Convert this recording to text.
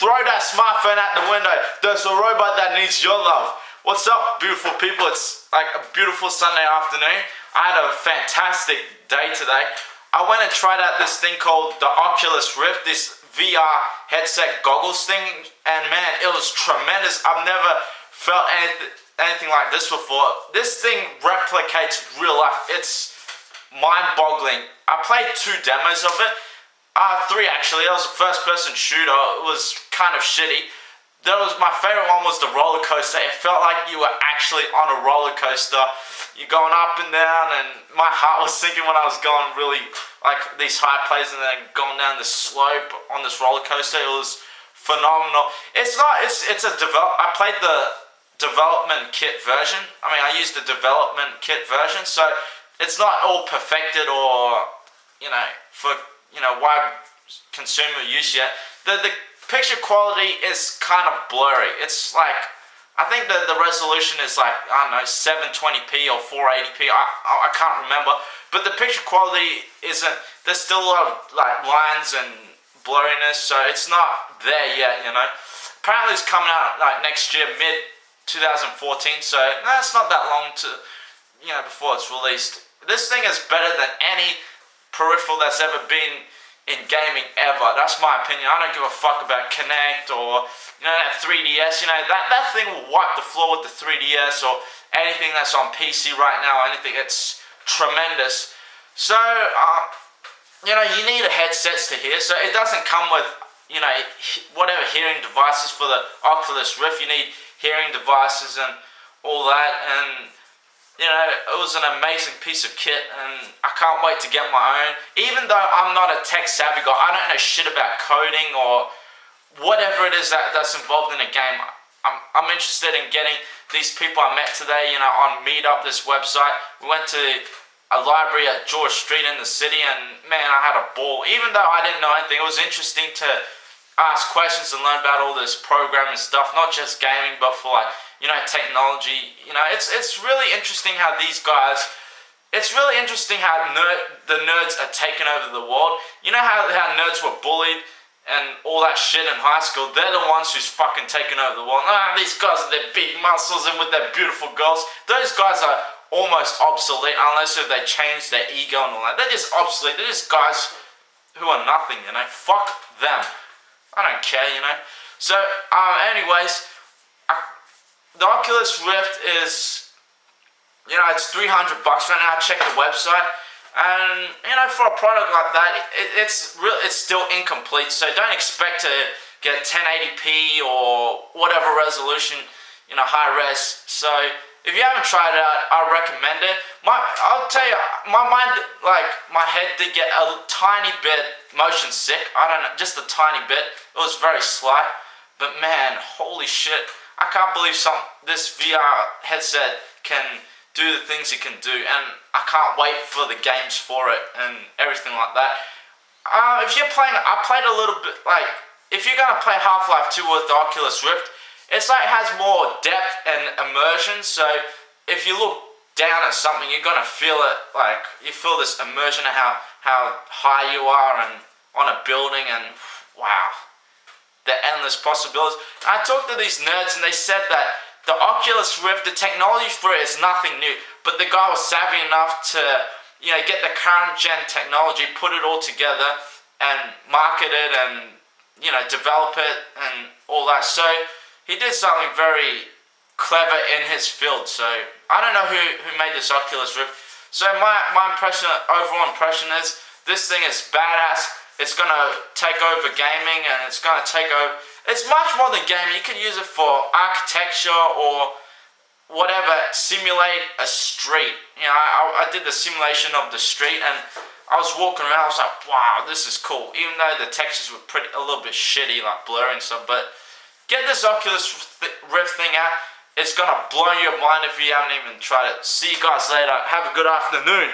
throw that smartphone out the window. There's a robot that needs your love. What's up, beautiful people? It's like a beautiful Sunday afternoon. I had a fantastic day today. I went and tried out this thing called the Oculus Rift, this VR headset goggles thing, and man, it was tremendous. I've never felt anything like this before. This thing replicates real life. It's mind-boggling. I played 2 demos of it. 3 actually. It was a first-person shooter. It was kind of shitty. My favorite one was the roller coaster. It felt like you were actually on a roller coaster. You're going up and down, and my heart was sinking when I was going really like these high places and then going down this slope on this roller coaster. It was phenomenal. I played the development kit version. I mean, I used the development kit version, so it's not all perfected or for wide consumer use yet. The picture quality is kind of blurry. It's like, I think the resolution is like, I don't know, 720p or 480p. I can't remember. But the picture quality isn't, there's still a lot of like lines and blurriness, so it's not there yet, Apparently it's coming out like next year, mid 2014, so that's not that long to, before it's released. This thing is better than any peripheral that's ever been in gaming ever. That's my opinion. I don't give a fuck about Kinect or that 3DS. That thing will wipe the floor with the 3DS or anything that's on PC right now. Anything. It's tremendous. So you need a headsets to hear. So it doesn't come with whatever hearing devices for the Oculus Rift. You need hearing devices and all that, and it was an amazing piece of kit, and I can't wait to get my own. Even though I'm not a tech savvy guy, I don't know shit about coding or whatever it is that's involved in a game. I'm interested in getting these people I met today, on Meetup, this website. We went to a library at George Street in the city, and man, I had a ball. Even though I didn't know anything, it was interesting to ask questions and learn about all this programming stuff, not just gaming, but for like, technology. It's really interesting how these guys, it's really interesting how the nerds are taking over the world. How nerds were bullied and all that shit in high school. They're the ones who's fucking taking over the world. These guys with their big muscles and with their beautiful girls, those guys are almost obsolete unless if they change their ego and all that. They're just obsolete. They're just guys who are nothing, Fuck them. I don't care, So, anyways, the Oculus Rift is, it's $300 right now. I checked the website, and for a product like that, it's still incomplete. So don't expect to get 1080p or whatever resolution, high res. So if you haven't tried it out, I recommend it. I'll tell you, my head did get a tiny bit motion sick. I don't know, just a tiny bit. It was very slight, but man, holy shit. I can't believe this VR headset can do the things it can do, and I can't wait for the games for it and everything like that. If you're playing, I played a little bit, if you're going to play Half-Life 2 with the Oculus Rift, it's like it has more depth and immersion, so if you look down at something, you're going to feel it, you feel this immersion of how high you are and on a building, and wow. The endless possibilities. I talked to these nerds and they said that the Oculus Rift, the technology for it is nothing new, but the guy was savvy enough to get the current gen technology, put it all together and market it and develop it and all that. So he did something very clever in his field. So I don't know who made this Oculus Rift. So my overall impression is this thing is badass. It's going to take over gaming, and it's going to take over. It's much more than gaming. You can use it for architecture or whatever, simulate a street. I did the simulation of the street, and I was walking around. I was like, wow, this is cool. Even though the textures were a little bit shitty, like blurry and stuff. But get this Oculus Rift thing out. It's going to blow your mind if you haven't even tried it. See you guys later. Have a good afternoon.